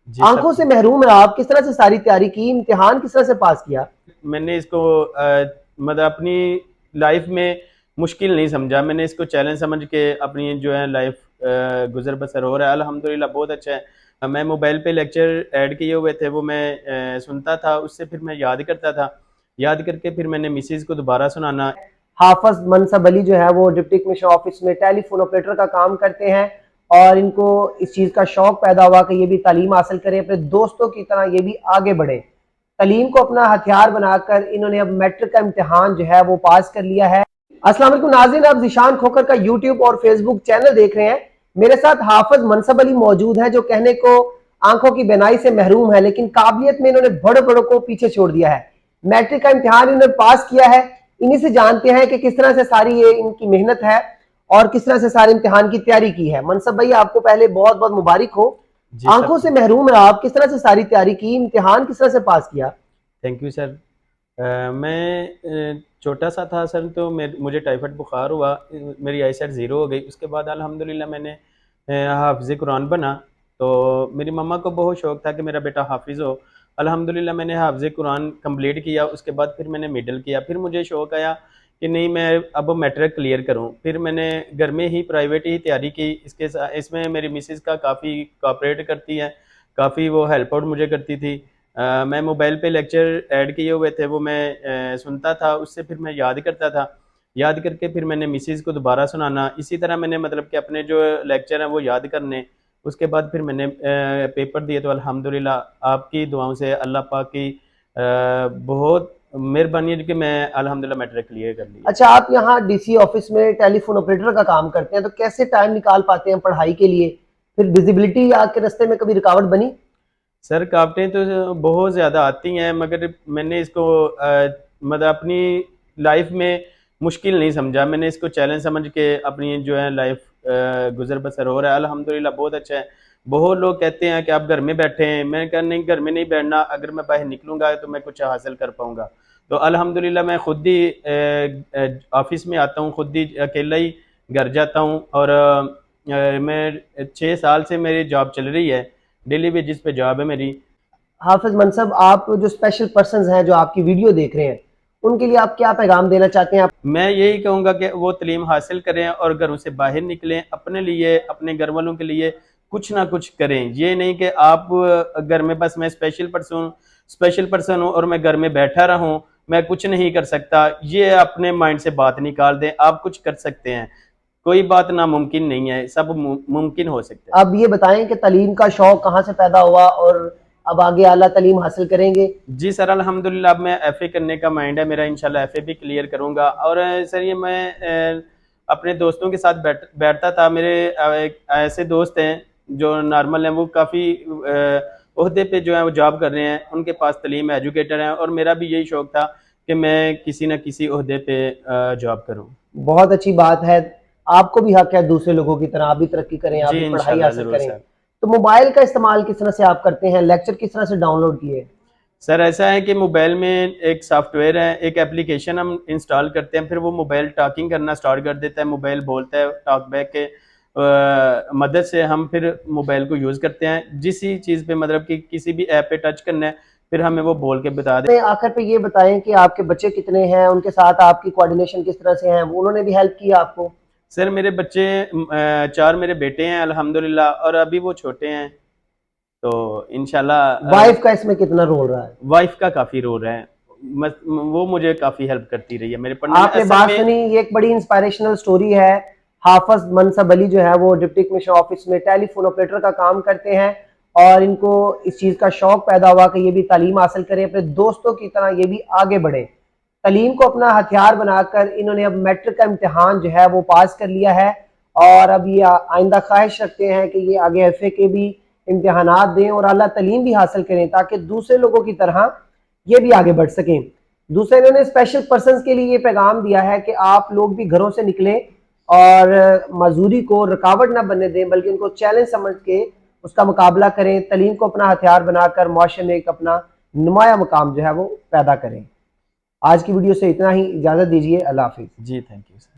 जी आंखों से महरूम है आप, किस तरह से सारी तैयारी की, इम्तिहान किस तरह से पास किया? मैंने इसको मतलब अपनी लाइफ में मुश्किल नहीं समझा। मैंने इसको चैलेंज समझ के अपनी जो है लाइफ गुजर बसर हो रहा है, अल्हम्दुलिल्लाह बहुत अच्छा है। मैं मोबाइल पे लेक्चर ऐड किए हुए थे, वो मैं सुनता था, उससे फिर मैं याद करता था। याद करके फिर मैंने मिसिज़ को दोबारा सुनाना। हाफिज मनसब अली जो है वो डिप्टी कमिश्नर ऑफिस में टेलीफोन ऑपरेटर का काम करते हैं और इनको इस चीज़ का शौक पैदा हुआ कि ये भी तालीम हासिल करें, अपने दोस्तों की तरह ये भी आगे बढ़े। तालीम को अपना हथियार बनाकर इन्होंने अब मैट्रिक का इम्तिहान जो है वो पास कर लिया है। अस्सलाम वालेकुम नाज़रीन, आप ज़िशान खोखर का यूट्यूब और फेसबुक चैनल देख रहे हैं। मेरे साथ हाफिज मनसब अली मौजूद हैं जो कहने को आंखों की बीनाई से महरूम है, लेकिन काबिलियत में इन्होंने बड़े बड़ों को पीछे छोड़ दिया है। मैट्रिक का इम्तिहान इन्होंने पास किया है। इन्हीं से जानते हैं कि किस तरह से सारी ये इनकी मेहनत है और किस तरह से सारे इम्तिहान की तैयारी की है। मनसब भाई, आपको पहले बहुत बहुत मुबारक हो। जी सर। आंखों से महरूम है आप, किस तरह से सारी तैयारी की, इम्तिहान किस तरह से पास किया? Thank you sir. मैं छोटा सा था सर, तो मुझे टाइफाइड बुखार हुआ, मेरी आई साइड ज़ीरो हो गई। उसके बाद अल्हम्दुलिल्लाह मैंने हाफ़िज़ कुरान बना। तो मेरी मम्मा को बहुत शौक़ था कि मेरा बेटा हाफ़िज़ हो। अल्हम्दुलिल्लाह मैंने हाफ़िज़ कुरान कंप्लीट किया, उसके बाद फिर मैंने मिडल किया। फिर मुझे शौक़ आया कि नहीं, मैं अब मैट्रिक क्लियर करूं। फिर मैंने घर में ही प्राइवेट ही तैयारी की। इसमें मेरी मिसेज़ का काफ़ी कोऑपरेट करती है, काफ़ी वो हेल्प आउट मुझे करती थी। मैं मोबाइल पे लेक्चर ऐड किए हुए थे, वो मैं सुनता था, उससे फिर मैं याद करता था। याद करके फिर मैंने मिसेज़ को दोबारा सुनाना। इसी तरह मैंने मतलब कि अपने जो लेक्चर हैं वो याद करने। उसके बाद फिर मैंने पेपर दिए, तो अल्हम्दुलिल्लाह आपकी दुआओं से, अल्लाह पाक की बहुत मेहरबानी है कि मैं अल्हम्दुलिल्लाह मैट्रिक क्लियर कर लिया। अच्छा, आप यहाँ डीसी ऑफिस में टेलीफोन ऑपरेटर का काम करते हैं, तो कैसे टाइम निकाल पाते हैं पढ़ाई के लिए? फिर विजिबिलिटी आपके रास्ते में कभी रुकावट बनी? सर रुकावटें तो बहुत ज़्यादा आती हैं, मगर मैंने इसको मतलब अपनी लाइफ में मुश्किल नहीं समझा। मैंने इसको चैलेंज समझ के अपनी जो है लाइफ गुजर बसर हो रहा है, अल्हम्दुलिल्लाह बहुत अच्छा है। बहुत लोग कहते हैं कि आप घर में बैठे हैं, मैंने कहा नहीं, घर में नहीं बैठना, अगर मैं बाहर निकलूँगा तो मैं कुछ हासिल कर पाऊँगा। तो अल्हम्दुलिल्लाह मैं खुद ही ऑफिस में आता हूँ, खुद ही अकेला ही घर जाता हूँ। और मैं 6 साल से मेरी जॉब चल रही है, डेली बेसिस पे जॉब है मेरी। हाफिज मनसब, आप जो स्पेशल पर्सन हैं जो आपकी वीडियो देख रहे हैं, उनके लिए आप क्या पैगाम देना चाहते हैं? आप मैं यही कहूँगा कि वो तालीम हासिल करें और घरों से बाहर निकलें, अपने लिए, अपने घर वालों के लिए कुछ ना कुछ करें। ये नहीं कि आप घर में बस मैं स्पेशल पर्सन हूँ और मैं घर में बैठा रहूँ, मैं कुछ नहीं कर सकता। ये अपने माइंड से बात निकाल दें, आप कुछ कर सकते हैं। कोई बात नामुमकिन नहीं है, सब मुमकिन हो सकता है। अब ये बताएं कि तालीम का शौक कहाँ से पैदा हुआ और अब आगे आला तालीम हासिल करेंगे? जी सर, अल्हम्दुलिल्लाह अब मैं एफ़ए करने का माइंड है मेरा, इंशाल्लाह एफ़ए भी क्लियर करूँगा। और सर ये मैं अपने दोस्तों के साथ बैठता था। मेरे एक ऐसे दोस्त हैं जो नॉर्मल हैं, वो काफ़ी ओहदे पे जो है वो जॉब कर रहे हैं, उनके पास तालीम है, एजुकेटेड हैं, और मेरा भी यही शौक़ था कि मैं किसी न किसी ओहदे पे जॉब करूँ। बहुत अच्छी बात है। आपको भी हक है दूसरे लोगों की तरह, आप भी तरक्की करें, आप जी भी पढ़ाई इंशाल्लाह हासिल ज़रूर करें। सर। तो मोबाइल का इस्तेमाल किस तरह से आप करते हैं? लेक्चर किस तरह से डाउनलोड किए? सर ऐसा है कि मोबाइल में एक सॉफ्टवेयर है, एक एप्लीकेशन हम इंस्टॉल करते हैं, फिर वो मोबाइल टॉकिंग करना स्टार्ट कर देता है। मोबाइल बोलता है, टॉक बैक के मदद से हम फिर मोबाइल को यूज़ करते हैं। जिस ही चीज़ पे मतलब कि किसी भी ऐप पे टच करना है, फिर हमें वो बोल के बता दे। में आखिर पे ये बताएं कि आपके बच्चे कितने हैं, उनके साथ आपकी कोऑर्डिनेशन किस तरह से है, उन्होंने भी हेल्प की आपको? सर मेरे बच्चे 4 मेरे बेटे हैं अल्हम्दुलिल्लाह, और अभी वो छोटे हैं, तो इंशाल्लाह वाइफ का इसमें कितना रोल रहा है? वाइफ का काफ़ी रोल है। वो मुझे काफ़ी हेल्प करती रही है मेरे पढ़ने में, आपने असल बात में। सुनी, ये एक बड़ी इंस्पायरेशनल स्टोरी है। हाफिज मनसब अली जो है वो डिप्टी कमिश्नर ऑफिस में टेलीफोन ऑपरेटर का काम करते हैं और इनको इस चीज़ का शौक पैदा हुआ कि ये भी तालीम हासिल करें, अपने दोस्तों की तरह ये भी आगे बढ़े। तालीम को अपना हथियार बनाकर इन्होंने अब मैट्रिक का इम्तिहान जो है वो पास कर लिया है और अब ये आइंदा ख्वाहिश रखते हैं कि ये आगे एफ ए के भी इम्तिहानात दें और अल्लाह तालीम भी हासिल करें ताकि दूसरे लोगों की तरह ये भी आगे बढ़ सकें। दूसरे, इन्होंने स्पेशल पर्सन के लिए ये पैगाम दिया है कि आप लोग भी घरों से निकलें और मजदूरी को रुकावट ना बनने दें, बल्कि उनको चैलेंज समझ के उसका मुकाबला करें। तालीम को अपना हथियार बनाकर माशरे में एक अपना नुमाया मुकाम जो है वो पैदा करें। आज की वीडियो से इतना ही, इजाज़त दीजिए। अल्लाह हाफिज़। जी थैंक यू सर।